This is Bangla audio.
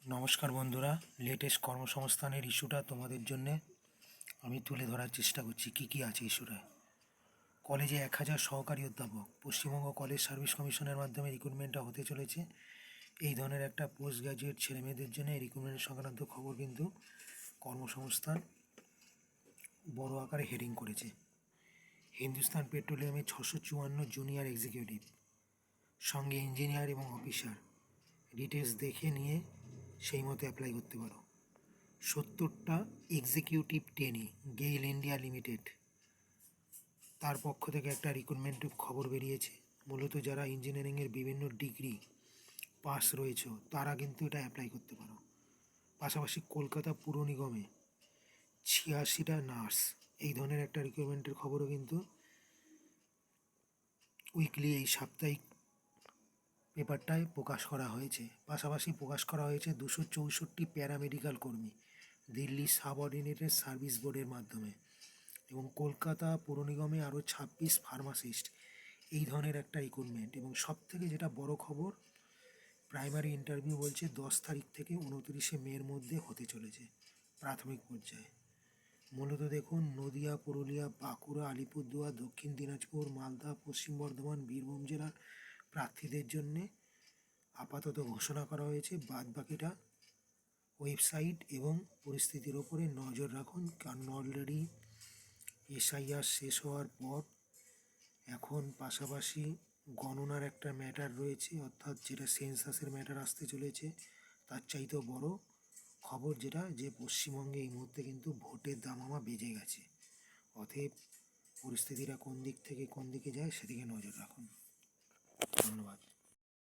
নমস্কার বন্ধুরা, লেটেস্ট কর্মসংস্থানের ইস্যুটা তোমাদের জন্য আমি তুলে ধরার চেষ্টা করছি। কি আছে ইস্যুটায়? কলেজে 1000 সহকারী অধ্যাপক, পশ্চিমবঙ্গ কলেজ সার্ভিস কমিশনের মাধ্যমে রিক্রুটমেন্টটা হতে চলেছে। এই ধরনের একটা পোস্ট গ্র্যাজুয়েট ছেলেমেয়েদের জন্য এই রিক্রুটমেন্ট সংক্রান্ত খবর কিন্তু কর্মসংস্থান বড় আকারে হেডিং করেছে। হিন্দুস্তান পেট্রোলিয়ামে 654 জুনিয়র এক্সিকিউটিভ, সঙ্গে ইঞ্জিনিয়ার এবং অফিসার। ডিটেলস দেখে নিয়ে সেই মতো অ্যাপ্লাই করতে পারো। 70টা executive trainee GAIL India limited, তার পক্ষ থেকে একটা রিক্রুটমেন্টের খবর বেরিয়েছে। মূলত যারা ইঞ্জিনিয়ারিংয়ের বিভিন্ন ডিগ্রি পাস রয়েছে তারা কিন্তু এটা অ্যাপ্লাই করতে পারো। পাশাপাশি কলকাতা পুর নিগমে 86টা নার্স, এই ধরনের একটা রিক্রুটমেন্টের খবরও কিন্তু উইকলি এই সাপ্তাহিক পেপারটায় প্রকাশ করা হয়েছে। পাশাপাশি প্রকাশ করা হয়েছে 264 প্যারামেডিক্যাল কর্মী দিল্লি সাবঅর্ডিনেটেড সার্ভিস বোর্ডের মাধ্যমে, এবং কলকাতা পৌর নিগমে আরও 26 ফার্মাসিস্ট, এই ধরনের একটা রিক্রুটমেন্ট। এবং সব থেকে যেটা বড় খবর, প্রাইমারি ইন্টারভিউ বলছে 10 তারিখ থেকে 29শে মের মধ্যে হতে চলেছে প্রাথমিক পর্যায়ে। মূলত দেখুন, নদিয়া, পুরুলিয়া, বাঁকুড়া, আলিপুরদুয়ার, দক্ষিণ দিনাজপুর, মালদা, পশ্চিম বর্ধমান, বীরভূম জেলার প্রার্থীদের জন্যে আপাতত ঘোষণা করা হয়েছে। বাদ বাকিটা ওয়েবসাইট এবং পরিস্থিতির ওপরে নজর রাখুন, কারণ অলরেডি এসআইআর শেষ হওয়ার পর এখন পাশাপাশি গণনার একটা ম্যাটার রয়েছে, অর্থাৎ যেটা সেন্সাসের ম্যাটার আসতে চলেছে। তার চাইতেও বড় খবর যেটা, যে পশ্চিমবঙ্গে এই মুহূর্তে কিন্তু ভোটের দামামা বেজে গেছে। অতএব পরিস্থিতিটা কোন দিক থেকে কোন দিকে যায় সেদিকে নজর রাখুন। ধন্যবাদ।